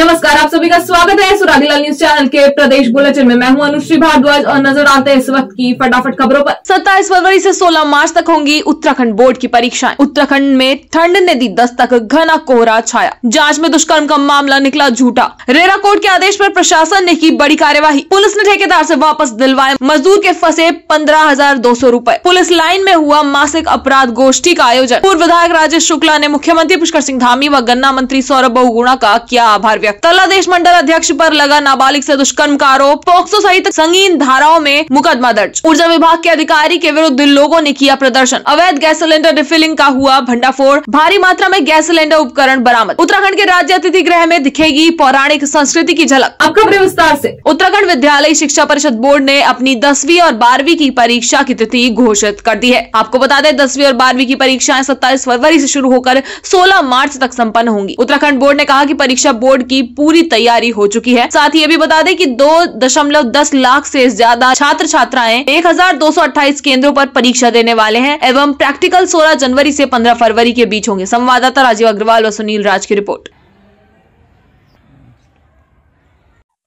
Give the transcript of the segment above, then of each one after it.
नमस्कार, आप सभी का स्वागत है सुरागीलाल न्यूज चैनल के प्रदेश बुलेटिन में। मैं हूं अनुश्री भारद्वाज और नजर आते हैं इस वक्त की फटाफट खबरों पर। 27 फरवरी से 16 मार्च तक होंगी उत्तराखंड बोर्ड की परीक्षाएं। उत्तराखंड में ठंड ने दी दस्तक, घना कोहरा छाया। जांच में दुष्कर्म का मामला निकला झूठा। रेरा कोर्ट के आदेश पर प्रशासन ने की बड़ी कार्यवाही। पुलिस ने ठेकेदार से वापस दिलवाए मजदूर के फंसे 15,200 रूपए। पुलिस लाइन में हुआ मासिक अपराध गोष्ठी का आयोजन। पूर्व विधायक राजेश शुक्ला ने मुख्यमंत्री पुष्कर सिंह धामी व गन्ना मंत्री सौरभ बहुगुणा का किया आभार व्यक्त। तलादेश मंडल अध्यक्ष पर लगा नाबालिग से दुष्कर्म का आरोप। पॉक्सो सहित संगीन धाराओं में मुकदमा दर्ज। ऊर्जा विभाग के अधिकारी के विरुद्ध लोगों ने किया प्रदर्शन। अवैध गैस सिलेंडर रिफिलिंग का हुआ भंडाफोड़। भारी मात्रा में गैस सिलेंडर उपकरण बरामद। उत्तराखंड के राज्य अतिथि गृह में दिखेगी पौराणिक संस्कृति की झलक। अब खबरें विस्तार से। उत्तराखंड विद्यालय शिक्षा परिषद बोर्ड ने अपनी 10वीं और 12वीं की परीक्षा की तिथि घोषित कर दी है। आपको बता दें 10वीं और 12वीं की परीक्षाएं 27 फरवरी से शुरू होकर 16 मार्च तक संपन्न होंगी। उत्तराखंड बोर्ड ने कहा कि परीक्षा बोर्ड की पूरी तैयारी हो चुकी है। साथ ही ये भी बता दें कि 2.10 लाख से ज्यादा छात्र छात्राएं 1,228 केंद्रों पर परीक्षा देने वाले हैं एवं प्रैक्टिकल 16 जनवरी से 15 फरवरी के बीच होंगे। संवाददाता राजीव अग्रवाल व सुनील राज की रिपोर्ट।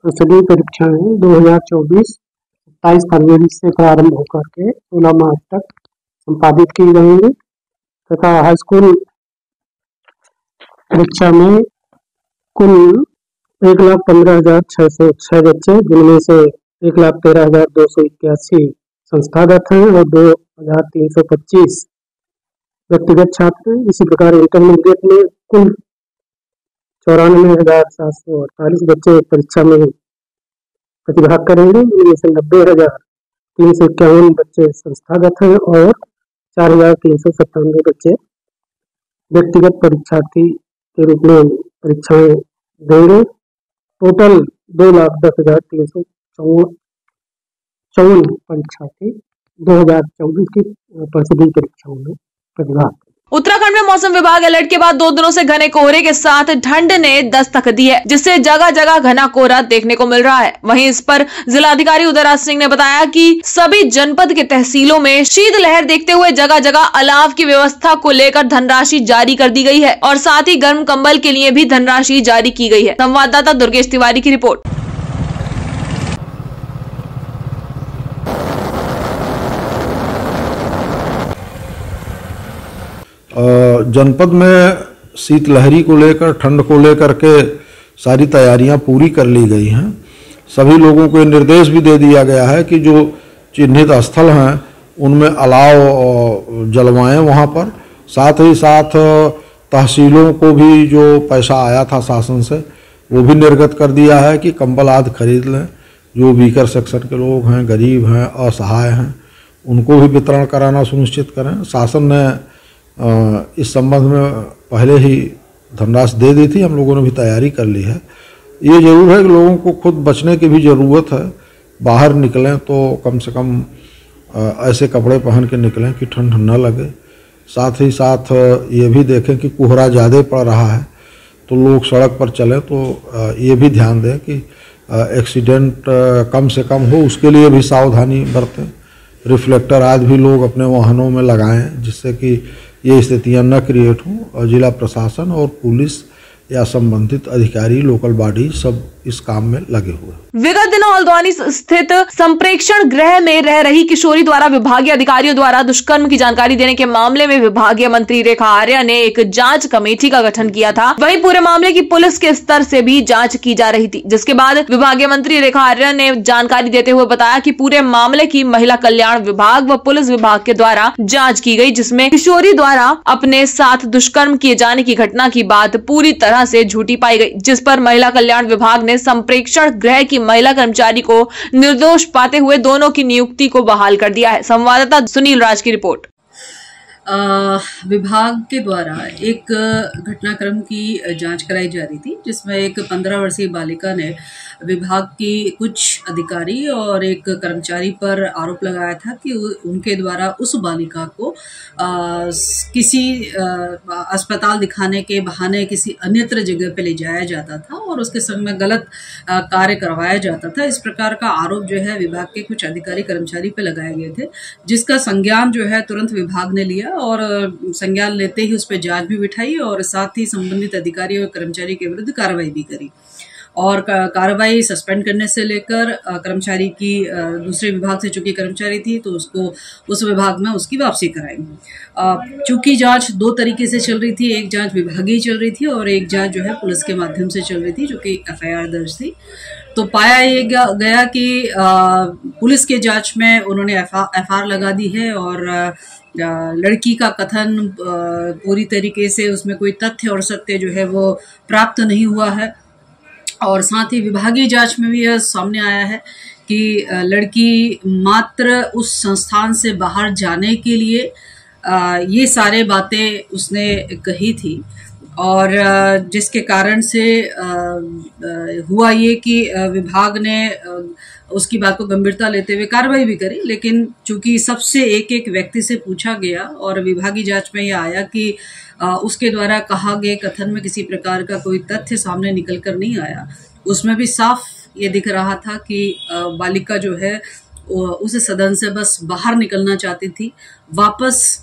सभी परीक्षाएं 2024 27 फरवरी से प्रारंभ होकर के 16 मार्च तक संपादित की जाएंगी तथा हाई स्कूल परीक्षा में कुल 1,15,606 बच्चे, जिनमें से 1,13,281 संस्थागत हैं और 2,325 व्यक्तिगत छात्र हैं। इसी प्रकार इंटरमीडिएट में कुल 94,748 बच्चे परीक्षा में प्रतिभाग करेंगे। इनमें से 90,351 बच्चे संस्थागत हैं और 4,397 बच्चे व्यक्तिगत परीक्षार्थी के रूप में परीक्षाएं देंगे। टोटल 2,10,354 परीक्षार्थी 2024 की परिषदीय परीक्षाओं में प्रतिभाग। उत्तराखंड में मौसम विभाग अलर्ट के बाद 2 दिनों से घने कोहरे के साथ ठंड ने दस्तक दी है, जिससे जगह जगह घना कोहरा देखने को मिल रहा है। वहीं इस पर जिलाधिकारी उदयराज सिंह ने बताया कि सभी जनपद के तहसीलों में शीतलहर देखते हुए जगह जगह अलाव की व्यवस्था को लेकर धनराशि जारी कर दी गई है और साथ ही गर्म कंबल के लिए भी धनराशि जारी की गई है। संवाददाता दुर्गेश तिवारी की रिपोर्ट। जनपद में शीतलहरी को लेकर, ठंड को लेकर के सारी तैयारियां पूरी कर ली गई हैं। सभी लोगों को निर्देश भी दे दिया गया है कि जो चिन्हित स्थल हैं उनमें अलाव जलवाएं वहां पर। साथ ही साथ तहसीलों को भी जो पैसा आया था शासन से वो भी निर्गत कर दिया है कि कंबल आदि खरीद लें। जो वीकर सेक्शन के लोग हैं, गरीब हैं, असहाय हैं, उनको भी वितरण कराना सुनिश्चित करें। शासन ने इस संबंध में पहले ही धनराशि दे दी थी, हम लोगों ने भी तैयारी कर ली है। ये जरूर है कि लोगों को खुद बचने की भी ज़रूरत है। बाहर निकलें तो कम से कम ऐसे कपड़े पहन के निकलें कि ठंड न लगे। साथ ही साथ ये भी देखें कि कोहरा ज़्यादा पड़ रहा है तो लोग सड़क पर चलें तो ये भी ध्यान दें कि एक्सीडेंट कम से कम हो, उसके लिए भी सावधानी बरतें। रिफ्लेक्टर आदि भी लोग अपने वाहनों में लगाएं जिससे कि ये स्थितियां न क्रिएट हों। और जिला प्रशासन और पुलिस या संबंधित अधिकारी, लोकल बॉडी सब इस काम में लगे हुए। विगत दिनों हल्द्वानी स्थित संप्रेक्षण गृह में रह रही किशोरी द्वारा विभागीय अधिकारियों द्वारा दुष्कर्म की जानकारी देने के मामले में विभागीय मंत्री रेखा आर्या ने एक जांच कमेटी का गठन किया था। वहीं पूरे मामले की पुलिस के स्तर से भी जांच की जा रही थी, जिसके बाद विभागीय मंत्री रेखा आर्या ने जानकारी देते हुए बताया कि पूरे मामले की महिला कल्याण विभाग व पुलिस विभाग के द्वारा जाँच की गयी, जिसमें किशोरी द्वारा अपने साथ दुष्कर्म किए जाने की घटना की बात पूरी तरह से झूठी पाई गई, जिस पर महिला कल्याण विभाग ने संप्रेक्षण गृह की महिला कर्मचारी को निर्दोष पाते हुए दोनों की नियुक्ति को बहाल कर दिया है। संवाददाता सुनील राज की रिपोर्ट। विभाग के द्वारा एक घटनाक्रम की जांच कराई जा रही थी, जिसमें एक 15 वर्षीय बालिका ने विभाग की कुछ अधिकारी और एक कर्मचारी पर आरोप लगाया था कि उनके द्वारा उस बालिका को किसी अस्पताल दिखाने के बहाने किसी अन्यत्र जगह पे ले जाया जाता था और उसके संग में गलत कार्य करवाया जाता था। इस प्रकार का आरोप जो है विभाग के कुछ अधिकारी कर्मचारी पे लगाए गए थे, जिसका संज्ञान जो है तुरंत विभाग ने लिया और संज्ञान लेते ही उस पर जांच भी बिठाई और साथ ही संबंधित अधिकारी और कर्मचारी के विरुद्ध कार्रवाई भी करी। और कार्रवाई सस्पेंड करने से लेकर कर्मचारी की दूसरे विभाग से चूंकि कर्मचारी थी तो उसको उस विभाग में उसकी वापसी कराई। चूंकि जांच दो तरीके से चल रही थी, एक जांच विभागीय चल रही थी और एक जांच जो है पुलिस के माध्यम से चल रही थी, जो कि FIR दर्ज थी। तो पाया ये गया कि पुलिस के जांच में उन्होंने FIR लगा दी है और लड़की का कथन पूरी तरीके से उसमें कोई तथ्य और सत्य जो है वो प्राप्त नहीं हुआ है। और साथ ही विभागीय जांच में भी यह सामने आया है कि लड़की मात्र उस संस्थान से बाहर जाने के लिए ये सारे बातें उसने कही थी और जिसके कारण से हुआ ये कि विभाग ने उसकी बात को गंभीरता लेते हुए कार्रवाई भी करी। लेकिन चूंकि सबसे एक एक व्यक्ति से पूछा गया और विभागीय जांच में यह आया कि उसके द्वारा कहा गए कथन में किसी प्रकार का कोई तथ्य सामने निकल कर नहीं आया। उसमें भी साफ ये दिख रहा था कि बालिका जो है उस सदन से बस बाहर निकलना चाहती थी, वापस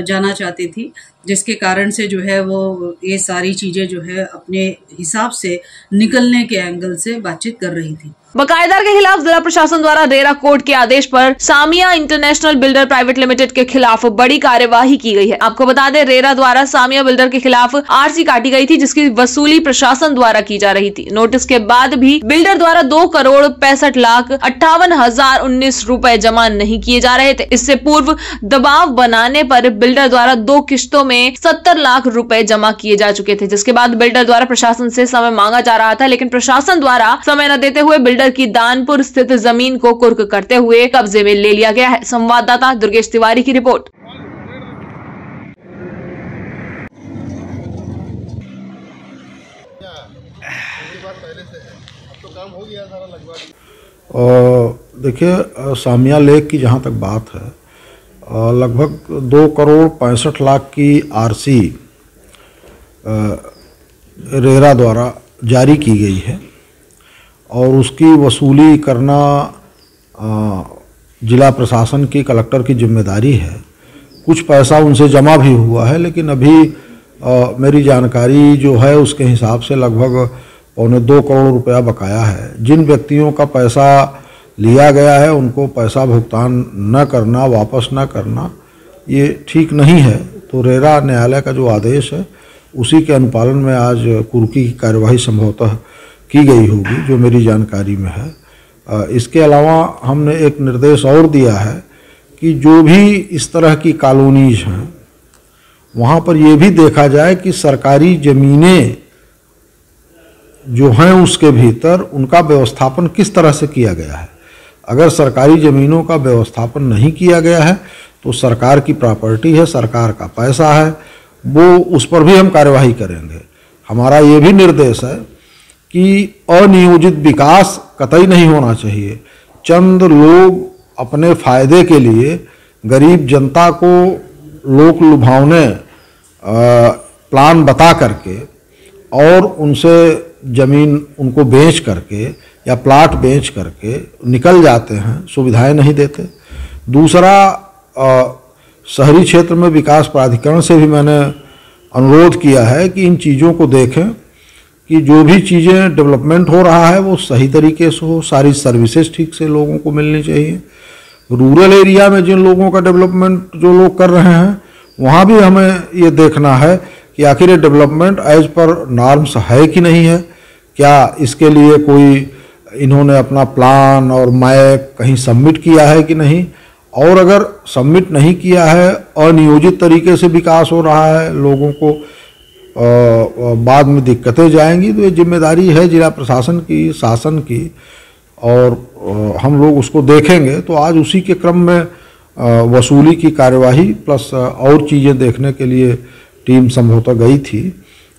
जाना चाहती थी, जिसके कारण से जो है वो ये सारी चीजें जो है अपने हिसाब से निकलने के एंगल से बातचीत कर रही थी। बकायेदार के खिलाफ जिला प्रशासन द्वारा रेरा कोर्ट के आदेश पर Samiya international builder private limited के खिलाफ बड़ी कार्यवाही की गई है। आपको बता दें, रेरा द्वारा सामिया बिल्डर के खिलाफ RC काटी गई थी, जिसकी वसूली प्रशासन द्वारा की जा रही थी। नोटिस के बाद भी बिल्डर द्वारा 2,65,58,019 रुपए जमा नहीं किए जा रहे थे। इससे पूर्व दबाव बनाने पर बिल्डर द्वारा 2 किश्तों में 70 लाख रुपए जमा किए जा चुके थे, जिसके बाद बिल्डर द्वारा प्रशासन से समय मांगा जा रहा था, लेकिन प्रशासन द्वारा समय न देते हुए बिल्डर की दानपुर स्थित जमीन को कुर्क करते हुए कब्जे में ले लिया गया है। संवाददाता दुर्गेश तिवारी की रिपोर्ट। देखिए, सामिया लेक की जहाँ तक बात है, लगभग 2,65,00,000 की RC रेरा द्वारा जारी की गई है और उसकी वसूली करना जिला प्रशासन की, कलेक्टर की जिम्मेदारी है। कुछ पैसा उनसे जमा भी हुआ है, लेकिन अभी मेरी जानकारी जो है उसके हिसाब से लगभग 2 करोड़ रुपया बकाया है। जिन व्यक्तियों का पैसा लिया गया है उनको पैसा भुगतान न करना, वापस न करना, ये ठीक नहीं है। तो रेरा न्यायालय का जो आदेश है उसी के अनुपालन में आज कुर्की की कार्यवाही संभवतः की गई होगी, जो मेरी जानकारी में है। इसके अलावा हमने एक निर्देश और दिया है कि जो भी इस तरह की कॉलोनीज हैं वहाँ पर ये भी देखा जाए कि सरकारी ज़मीनें जो हैं उसके भीतर उनका व्यवस्थापन किस तरह से किया गया है। अगर सरकारी ज़मीनों का व्यवस्थापन नहीं किया गया है तो सरकार की प्रॉपर्टी है, सरकार का पैसा है, वो उस पर भी हम कार्यवाही करेंगे। हमारा ये भी निर्देश है कि अनियोजित विकास कतई नहीं होना चाहिए। चंद लोग अपने फायदे के लिए गरीब जनता को लोक लुभावने प्लान बता करके और उनसे ज़मीन उनको बेच करके या प्लाट बेच करके निकल जाते हैं, सुविधाएं नहीं देते। दूसरा, शहरी क्षेत्र में विकास प्राधिकरण से भी मैंने अनुरोध किया है कि इन चीज़ों को देखें कि जो भी चीज़ें डेवलपमेंट हो रहा है वो सही तरीके से हो, सारी सर्विसेज ठीक से लोगों को मिलनी चाहिए। रूरल एरिया में जिन लोगों का डेवलपमेंट जो लोग कर रहे हैं वहाँ भी हमें ये देखना है कि आखिर ये डेवलपमेंट एज पर नॉर्म्स है कि नहीं है, क्या इसके लिए कोई इन्होंने अपना प्लान और मैप कहीं सबमिट किया है कि नहीं, और अगर सबमिट नहीं किया है, अनियोजित तरीके से विकास हो रहा है, लोगों को बाद में दिक्कतें जाएंगी, तो ये जिम्मेदारी है जिला प्रशासन की, शासन की, और हम लोग उसको देखेंगे। तो आज उसी के क्रम में वसूली की कार्यवाही प्लस और चीज़ें देखने के लिए टीम संभवतः गई थी।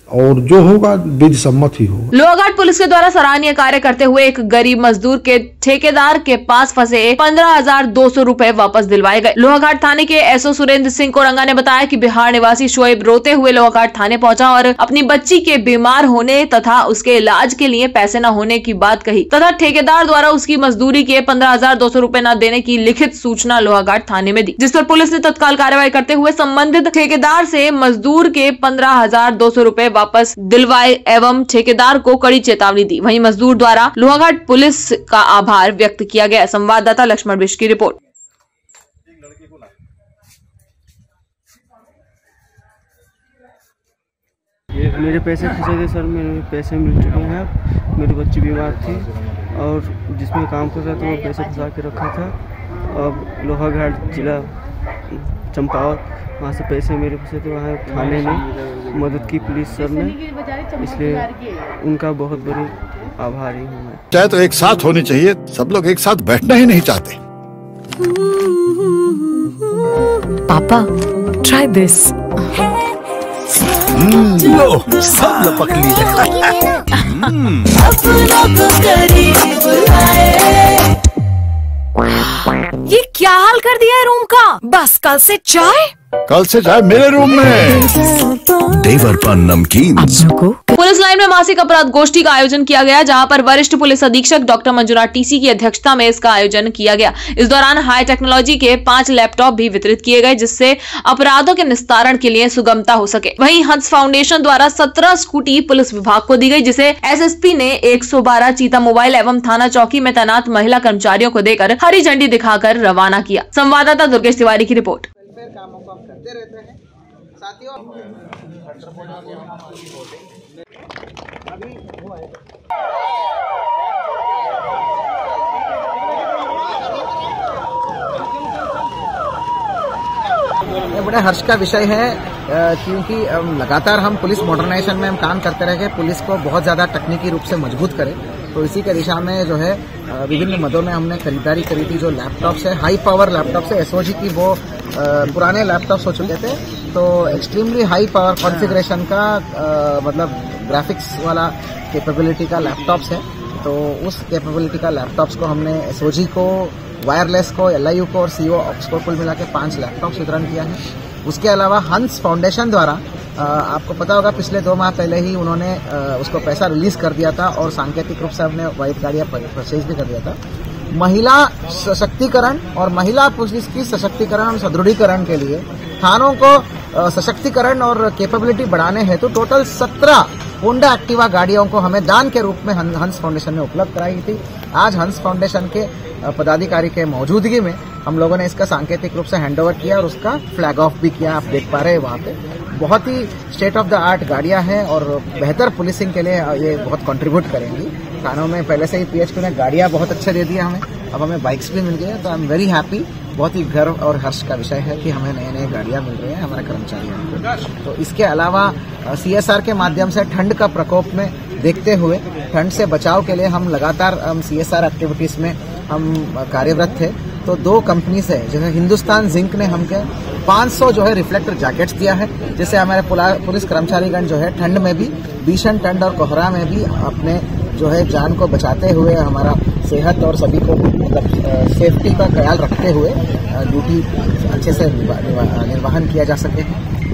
और जो होगा विधि सम्मत ही होगा। लोहाघाट पुलिस के द्वारा सराहनीय कार्य करते हुए एक गरीब मजदूर के ठेकेदार के पास फंसे 15,200 रुपए वापस दिलवाए गए। लोहाघाट थाने के एसओ सुरेंद्र सिंह कोरंगा ने बताया कि बिहार निवासी शोएब रोते हुए लोहाघाट थाने पहुंचा और अपनी बच्ची के बीमार होने तथा उसके इलाज के लिए पैसे न होने की बात कही तथा ठेकेदार द्वारा उसकी मजदूरी के 15,200 रुपए न देने की लिखित सूचना लोहाघाट थाने में दी, जिस पर पुलिस ने तत्काल कार्रवाई करते हुए संबंधित ठेकेदार से मजदूर के 15,200 रुपए वापस दिलवाए एवं ठेकेदार को कड़ी चेतावनी दी। वहीं मजदूर द्वारा लोहाघाट पुलिस का आभार व्यक्त किया गया। संवाददाता लक्ष्मण बिष्ट की रिपोर्ट। मेरे पैसे फंसे थे सर, मेरे पैसे मिल चुके हैं। मेरी बच्ची बीमार थी और जिसमें काम कर रहा था वो पैसे फंसा के रखा था। अब लोहाघाट जिला चंपावत, वहाँ से पैसे मेरे फंसे थे, वहाँ थाने में मदद की पुलिस सर ने, इसलिए उनका बहुत बड़ी आभारी हूँ मैं। चाहे तो एक साथ होनी चाहिए, सब लोग एक साथ बैठना ही नहीं चाहते। पापा, ट्राई दिस। लो, सब लपक लिए। ये क्या हाल कर दिया है रूम का? बस कल से चाय मेरे रूम में। देवर पान नमकीन। पुलिस लाइन में मासिक अपराध गोष्ठी का आयोजन किया गया, जहां पर वरिष्ठ पुलिस अधीक्षक डॉक्टर मंजुनाथ टीसी की अध्यक्षता में इसका आयोजन किया गया। इस दौरान हाई टेक्नोलॉजी के 5 लैपटॉप भी वितरित किए गए, जिससे अपराधों के निस्तारण के लिए सुगमता हो सके। वहीं हंस फाउंडेशन द्वारा 17 स्कूटी पुलिस विभाग को दी गई, जिसे एसएसपी ने 112 चीता मोबाइल एवं थाना चौकी में तैनात महिला कर्मचारियों को देकर हरी झंडी दिखाकर रवाना किया। संवाददाता दुर्गेश तिवारी की रिपोर्ट। कामों को हम करते रहते हैं साथियों। ये बड़े हर्ष का विषय है, क्योंकि लगातार हम पुलिस मॉडर्नाइजेशन में हम काम करते रहे, पुलिस को बहुत ज्यादा तकनीकी रूप से मजबूत करें। तो इसी के दिशा में जो है विभिन्न मदों में हमने खरीदारी करी थी। जो लैपटॉप्स है, हाई पावर लैपटॉप्स है, एसओजी की वो पुराने लैपटॉप्स हो चुके थे, तो एक्सट्रीमली हाई पावर कॉन्फ़िगरेशन का मतलब ग्राफिक्स वाला कैपेबिलिटी का लैपटॉप्स है। तो उस कैपेबिलिटी का लैपटॉप्स को हमने एसओजी को, वायरलेस को, एलआईयू को और सीओ ऑप्स को कुल मिला के 5 लैपटॉप्स वितरण किया है। उसके अलावा हंस फाउंडेशन द्वारा आपको पता होगा पिछले 2 माह पहले ही उन्होंने उसको पैसा रिलीज कर दिया था और सांकेतिक रूप से हमने वाइट गाड़ियां परचेज भी कर दिया था। महिला सशक्तिकरण और महिला पुलिस की सशक्तिकरण और सुदृढ़ीकरण के लिए थानों को सशक्तिकरण और कैपेबिलिटी बढ़ाने हेतु टोटल 17 होंडा एक्टिवा गाड़ियों को हमें दान के रूप में हंस फाउंडेशन ने उपलब्ध कराई थी। आज हंस फाउंडेशन के पदाधिकारी के मौजूदगी में हम लोगों ने इसका सांकेतिक रूप से हैंडओवर किया और उसका फ्लैग ऑफ भी किया। आप देख पा रहे हैं वहाँ पे बहुत ही स्टेट ऑफ द आर्ट गाड़ियां हैं और बेहतर पुलिसिंग के लिए ये बहुत कंट्रीब्यूट करेंगी। थानों में पहले से ही पीएचक्यू ने गाड़ियां बहुत अच्छे दे दिए हमें, अब हमें बाइक्स भी मिल गए, तो आई एम वेरी हैप्पी। बहुत ही गर्व और हर्ष का विषय है कि हमें नए नए गाड़ियां मिल रही हैं हमारे कर्मचारियों को। तो इसके अलावा सीएसआर के माध्यम से ठंड का प्रकोप में देखते हुए ठंड से बचाव के लिए हम लगातार सीएसआर एक्टिविटीज में हम कार्यरत थे। तो 2 कंपनीज है, जैसे हिंदुस्तान जिंक ने हमके 500 जो है रिफ्लेक्टर जैकेट्स दिया है, जिससे हमारे पुलिस कर्मचारीगण जो है ठंड में भी, भीषण ठंड और कोहरा में भी अपने जो है जान को बचाते हुए, हमारा सेहत और सभी को मतलब सेफ्टी का ख्याल रखते हुए ड्यूटी अच्छे से निर्वहन किया जा सके।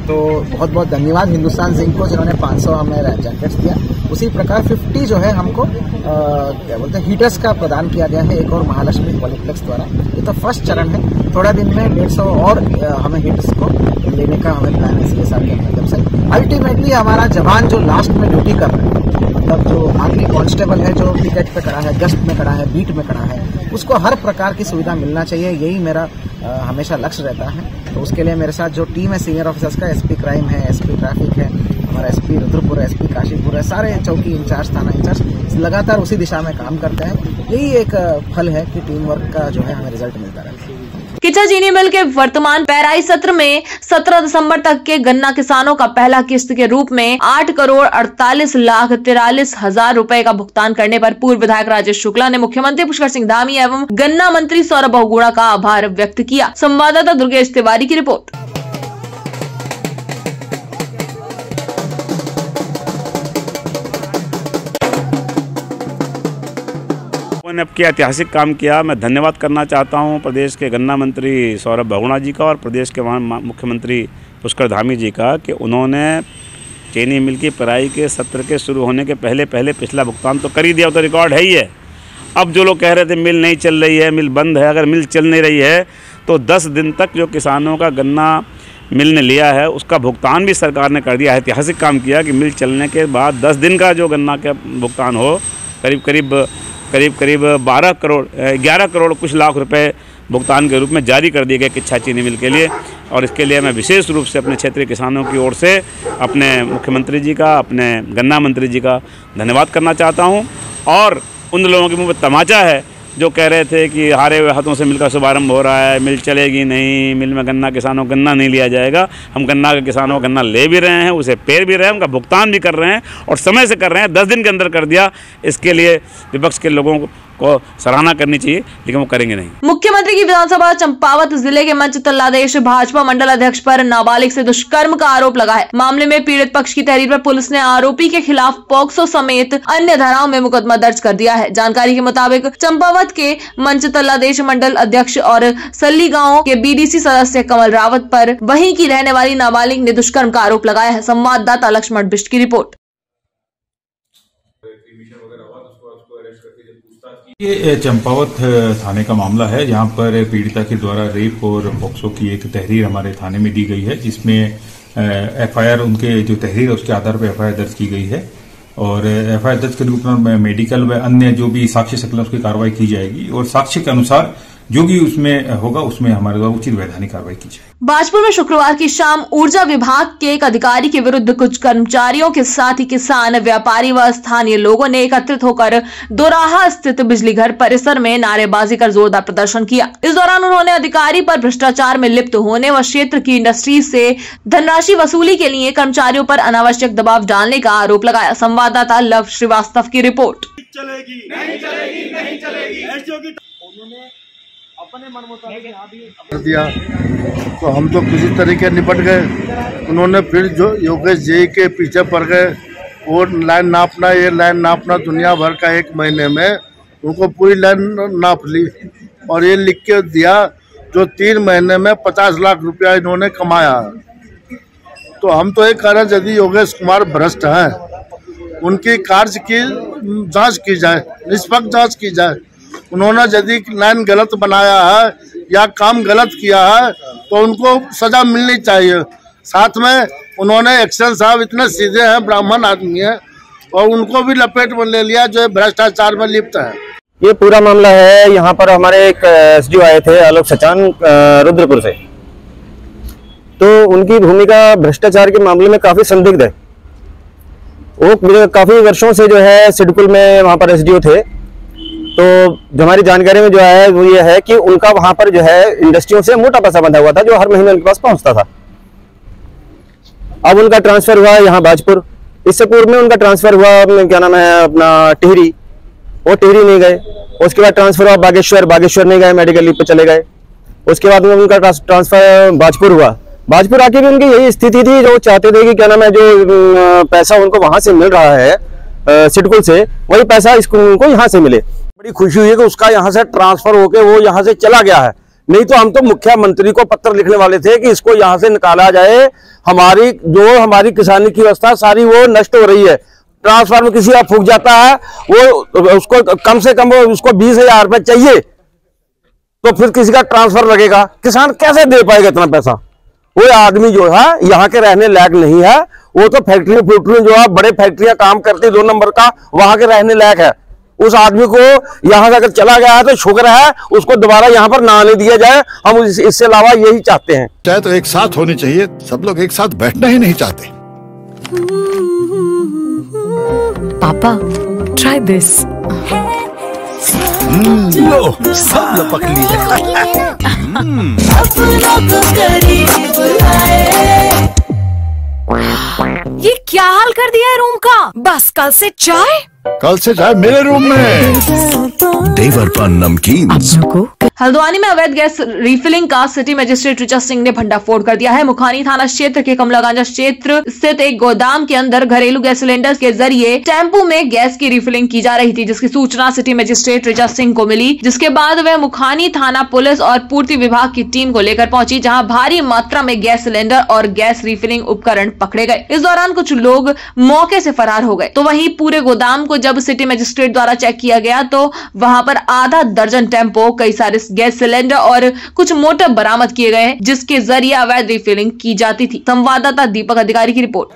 तो बहुत बहुत धन्यवाद हिंदुस्तान जिंक को जिन्होंने 500 हमें जैकेट्स दिया। उसी प्रकार 50 जो है हमको क्या बोलते हैं हीटर्स का प्रदान किया गया है, एक और महालक्ष्मी पॉलिप्लेक्स द्वारा। ये तो फर्स्ट चरण है, थोड़ा दिन में 150 और हमें हीटर्स को लेने का हमें प्लान है सीएसआर के माध्यम से। अल्टीमेटली हमारा जवान जो लास्ट में ड्यूटी कर रहे हैं, मतलब जो आखिरी कांस्टेबल है जो पिकेट पे खड़ा है, गश्त में खड़ा है, बीट में खड़ा है, उसको हर प्रकार की सुविधा मिलना चाहिए, यही मेरा हमेशा लक्ष्य रहता है। तो उसके लिए मेरे साथ जो टीम है सीनियर ऑफिसर्स का, एसपी क्राइम है, एसपी ट्रैफिक है, हमारा एसपी रुद्रपुर है, एसपी काशीपुर है, सारे चौकी इंचार्ज, थाना इंचार्ज लगातार उसी दिशा में काम करते हैं। यही एक फल है कि टीम वर्क का जो है हमें रिजल्ट मिलता रहता है। किचा चीनी मिल के वर्तमान पेराई सत्र में 17 दिसंबर तक के गन्ना किसानों का पहला किस्त के रूप में 8,48,43,000 रुपए का भुगतान करने पर पूर्व विधायक राजेश शुक्ला ने मुख्यमंत्री पुष्कर सिंह धामी एवं गन्ना मंत्री सौरभ बहुगुणा का आभार व्यक्त किया। संवाददाता दुर्गेश तिवारी की रिपोर्ट। उन्होंने अब क्या ऐतिहासिक काम किया। मैं धन्यवाद करना चाहता हूं प्रदेश के गन्ना मंत्री सौरभ बहुगुणा जी का और प्रदेश के मुख्यमंत्री पुष्कर धामी जी का कि उन्होंने चीनी मिल की पेराई के सत्र के शुरू होने के पहले पिछला भुगतान तो कर ही दिया, तो रिकॉर्ड है ही है। अब जो लोग कह रहे थे मिल नहीं चल रही है, मिल बंद है, अगर मिल चल नहीं रही है तो 10 दिन तक जो किसानों का गन्ना मिल ने लिया है उसका भुगतान भी सरकार ने कर दिया। ऐतिहासिक काम किया कि मिल चलने के बाद 10 दिन का जो गन्ना का भुगतान हो, करीब 11 करोड़ कुछ लाख रुपए भुगतान के रूप में जारी कर दिए गए किच्छा चीनी मिल के लिए। और इसके लिए मैं विशेष रूप से अपने क्षेत्रीय किसानों की ओर से अपने मुख्यमंत्री जी का, अपने गन्ना मंत्री जी का धन्यवाद करना चाहता हूं। और उन लोगों के मुंह में तमाचा है जो कह रहे थे कि हारे हुए हाथों से मिल का शुभारंभ हो रहा है, मिल चलेगी नहीं, मिल में गन्ना किसानों गन्ना नहीं लिया जाएगा। हम गन्ना के किसानों को गन्ना ले भी रहे हैं, उसे पेर भी रहे हैं, उनका भुगतान भी कर रहे हैं और समय से कर रहे हैं। 10 दिन के अंदर कर दिया। इसके लिए विपक्ष के लोगों को सराहना करनी चाहिए, लेकिन वो करेंगे नहीं। मुख्यमंत्री की विधानसभा चंपावत जिले के मंच तल्लादेश भाजपा मंडल अध्यक्ष पर नाबालिग से दुष्कर्म का आरोप लगा है। मामले में पीड़ित पक्ष की तहरीर पर पुलिस ने आरोपी के खिलाफ पॉक्सो समेत अन्य धाराओं में मुकदमा दर्ज कर दिया है। जानकारी के मुताबिक चंपावत के मंच तल्लादेश मंडल अध्यक्ष और सल्ली गांव के बीडीसी सदस्य कमल रावत पर वहीं की रहने वाली नाबालिग ने दुष्कर्म का आरोप लगाया है। संवाददाता लक्ष्मण बिष्ट की रिपोर्ट। ये चंपावत थाने का मामला है, जहां पर पीड़िता के द्वारा रेप और पॉक्सो की एक तहरीर हमारे थाने में दी गई है, जिसमें एफआईआर उनके जो तहरीर है उसके आधार पर एफआईआर दर्ज की गई है। और एफआईआर दर्ज करने के उपरांत मेडिकल व अन्य जो भी साक्ष्य शक्ल उसकी कार्रवाई की जाएगी और साक्ष्य के अनुसार जो भी उसमें होगा उसमें हमारे द्वारा उचित वैधानिक कार्रवाई की जाएगी। भाजपुर में शुक्रवार की शाम ऊर्जा विभाग के एक अधिकारी के विरुद्ध कुछ कर्मचारियों के साथ ही किसान, व्यापारी व स्थानीय लोगों ने एकत्रित होकर दोराहा स्थित बिजली घर परिसर में नारेबाजी कर जोरदार प्रदर्शन किया। इस दौरान उन्होंने अधिकारी पर भ्रष्टाचार में लिप्त होने व क्षेत्र की इंडस्ट्री से धनराशि वसूली के लिए कर्मचारियों पर अनावश्यक दबाव डालने का आरोप लगाया। संवाददाता लव श्रीवास्तव की रिपोर्ट। दिया तो हम तो किसी तरीके निपट गए। उन्होंने फिर जो योगेश जी के पीछे पड़ गए, वो लाइन नापना, ये लाइन नापना, दुनिया भर का 1 महीने में उनको पूरी लाइन नाप ली और ये लिख के दिया जो 3 महीने में 50 लाख रुपया इन्होंने कमाया। तो हम तो ये कह रहे हैं यदि योगेश कुमार भ्रष्ट हैं, उनकी कार्य की जांच की जाए, निष्पक्ष जांच की जाए। उन्होंने यदि लाइन गलत बनाया है या काम गलत किया है तो उनको सजा मिलनी चाहिए। साथ में उन्होंने एक्शन साहब इतने सीधे हैं, ब्राह्मण आदमी है, और उनको भी लपेट में ले लिया जो भ्रष्टाचार में लिप्त है। ये पूरा मामला है, यहाँ पर हमारे एक एसडीओ आए थे आलोक सचान रुद्रपुर से, तो उनकी भूमिका भ्रष्टाचार के मामले में काफी संदिग्ध है। वो काफी वर्षों से जो है सिडकुल में वहाँ पर एसडीओ थे। तो जो हमारी जानकारी में जो है वो ये है कि उनका वहां पर जो है इंडस्ट्रियों से मोटा पैसा बंधा हुआ था जो हर महीने उनके पास पहुंचता था। अब उनका ट्रांसफर हुआ यहाँ भाजपुर। इससे पूर्व में उनका ट्रांसफर हुआ क्या नाम है अपना टिहरी, वो टिहरी नहीं गए। उसके बाद ट्रांसफर हुआ बागेश्वर नहीं गए, मेडिकल लीव पे चले गए। उसके बाद में उनका ट्रांसफर भाजपुर हुआ। भाजपुर आके भी उनकी यही स्थिति थी, जो चाहते थे कि क्या नाम है जो पैसा उनको वहां से मिल रहा है सिडकुल से, वही पैसा उनको यहाँ से मिले। बड़ी खुशी हुई है कि उसका यहाँ से ट्रांसफर होके वो यहाँ से चला गया है, नहीं तो हम तो मुख्यमंत्री को पत्र लिखने वाले थे कि इसको यहाँ से निकाला जाए। हमारी किसानी की व्यवस्था सारी वो नष्ट हो रही है। ट्रांसफर में किसी का फूक जाता है, वो उसको कम से कम उसको 20,000 रुपये चाहिए, तो फिर किसी का ट्रांसफर लगेगा, किसान कैसे दे पाएगा इतना पैसा। वो आदमी जो है यहाँ के रहने लायक नहीं है। वो तो फैक्ट्री जो है बड़े फैक्ट्रियां काम करती 2 नंबर का, वहां के रहने लायक है। उस आदमी को यहाँ से अगर चला गया है तो शुक्र है, उसको दोबारा यहाँ पर ना आने दिया जाए। हम इससे अलावा यही चाहते हैं। चाहे तो एक साथ होनी चाहिए, सब लोग एक साथ बैठना ही नहीं चाहते। पापा ट्राई दिस। लो सब लपक ली है। ये क्या हाल कर दिया है रूम का? बस कल से चाय मेरे रूम में। देवर पान नमकीन। हल्द्वानी में अवैध गैस रिफिलिंग का सिटी मजिस्ट्रेट ऋचा सिंह ने भंडाफोड़ कर दिया है। मुखानी थाना क्षेत्र के कमलागांजा क्षेत्र स्थित एक गोदाम के अंदर घरेलू गैस सिलेंडर के जरिए टेम्पो में गैस की रिफिलिंग की जा रही थी, जिसकी सूचना सिटी मजिस्ट्रेट ऋचा सिंह को मिली, जिसके बाद वह मुखानी थाना पुलिस और पूर्ति विभाग की टीम को लेकर पहुंची, जहां भारी मात्रा में गैस सिलेंडर और गैस रिफिलिंग उपकरण पकड़े गए। इस दौरान कुछ लोग मौके से फरार हो गए। तो वहीं पूरे गोदाम को जब सिटी मजिस्ट्रेट द्वारा चेक किया गया तो वहां पर आधा दर्जन टेम्पो, कई सारे गैस सिलेंडर और कुछ मोटर बरामद किए गए हैं, जिसके जरिए अवैध रिफिलिंग की जाती थी। संवाददाता दीपक अधिकारी की रिपोर्ट।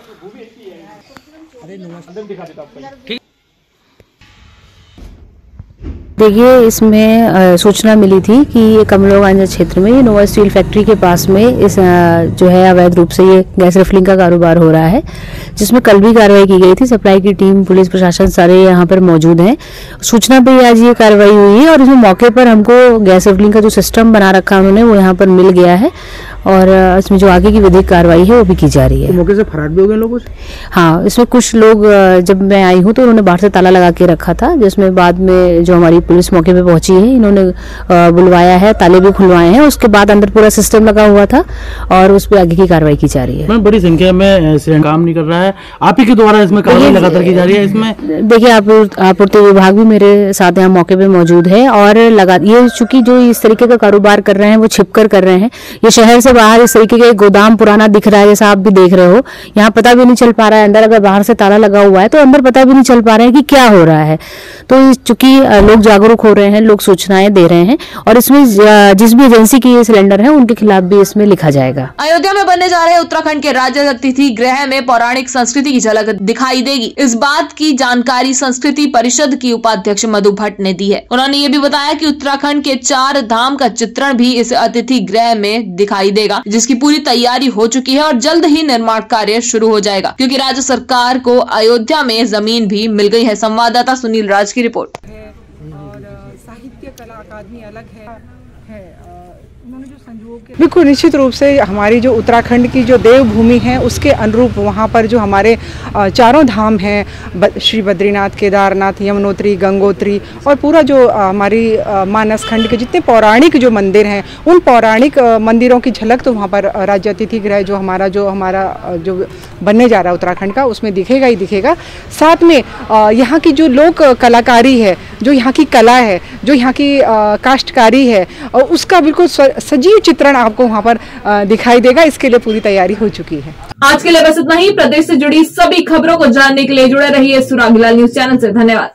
देखिए, इसमें सूचना मिली थी कि ये कमलागांजा क्षेत्र में नोवा स्टील फैक्ट्री के पास में इस जो है अवैध रूप से ये गैस रिफिलिंग का कारोबार हो रहा है, जिसमें कल भी कार्रवाई की गई थी। सप्लाई की टीम, पुलिस प्रशासन सारे यहाँ पर मौजूद हैं। सूचना पे आज ये कार्रवाई हुई है और इसमें मौके पर हमको गैस रिफिलिंग का जो सिस्टम बना रखा उन्होंने वो यहाँ पर मिल गया है और इसमें जो आगे की विधिक कार्रवाई है वो भी की जा रही है। मौके से फरार भी हो गए लोग? हाँ, इसमें कुछ लोग, जब मैं आई हूँ तो उन्होंने बाहर से ताला लगा के रखा था, जिसमें बाद में जो हमारी पुलिस मौके पे पहुंची है, इन्होंने बुलवाया है, ताले भी खुलवाए हैं। उसके बाद अंदर पूरा सिस्टम लगा हुआ था और उस पर आगे की कार्रवाई की जा रही है। बड़ी संख्या में काम नहीं कर रहा है, आप ही के द्वारा इसमें कार्रवाई लगातार की जा रही है। इसमें देखिए, आपूर्ति विभाग भी मेरे साथ यहाँ मौके पे मौजूद है और ये चूंकि जो इस तरीके का कारोबार कर रहे हैं वो छिपकर कर रहे हैं। ये शहर से बाहर इस तरीके का गोदाम पुराना दिख रहा है, जैसा आप भी देख रहे हो। यहाँ पता भी नहीं चल पा रहा है, अंदर अगर बाहर से ताला लगा हुआ है तो अंदर पता भी नहीं चल पा रहा है कि क्या हो रहा है। तो चूंकि लोग जागरूक हो रहे हैं, लोग सूचनाएं दे रहे हैं और इसमें जिस भी एजेंसी की ये सिलेंडर है उनके खिलाफ भी इसमें लिखा जाएगा। अयोध्या में बनने जा रहे उत्तराखंड के राज्य अतिथि गृह में पौराणिक संस्कृति की झलक दिखाई देगी। इस बात की जानकारी संस्कृति परिषद की उपाध्यक्ष मधु भट्ट ने दी है। उन्होंने ये भी बताया कि उत्तराखंड के 4 धाम का चित्रण भी इस अतिथि गृह में दिखाई देगा, जिसकी पूरी तैयारी हो चुकी है और जल्द ही निर्माण कार्य शुरू हो जाएगा, क्योंकि राज्य सरकार को अयोध्या में जमीन भी मिल गई है। संवाददाता सुनील राज की रिपोर्ट। साहित्य कला अकादमी अलग है उन्होंने जो संयोग बिल्कुल निश्चित रूप से हमारी जो उत्तराखंड की जो देवभूमि है उसके अनुरूप वहाँ पर जो हमारे 4 धाम हैं, श्री बद्रीनाथ, केदारनाथ, यमुनोत्री, गंगोत्री और पूरा जो हमारी मानस खंड के जितने पौराणिक जो मंदिर हैं उन पौराणिक मंदिरों की झलक तो वहाँ पर राज्य अतिथि गृह जो हमारा जो बनने जा रहा है उत्तराखंड का उसमें दिखेगा ही दिखेगा। साथ में यहाँ की जो लोक कलाकारी है, जो यहाँ की कला है, जो यहाँ की काश्तकारी है और उसका बिल्कुल सजीव चित्रण आपको वहाँ पर दिखाई देगा। इसके लिए पूरी तैयारी हो चुकी है। आज के लिए बस इतना ही। प्रदेश से जुड़ी सभी खबरों को जानने के लिए जुड़े रहिए सुरागीलाल न्यूज चैनल से। धन्यवाद।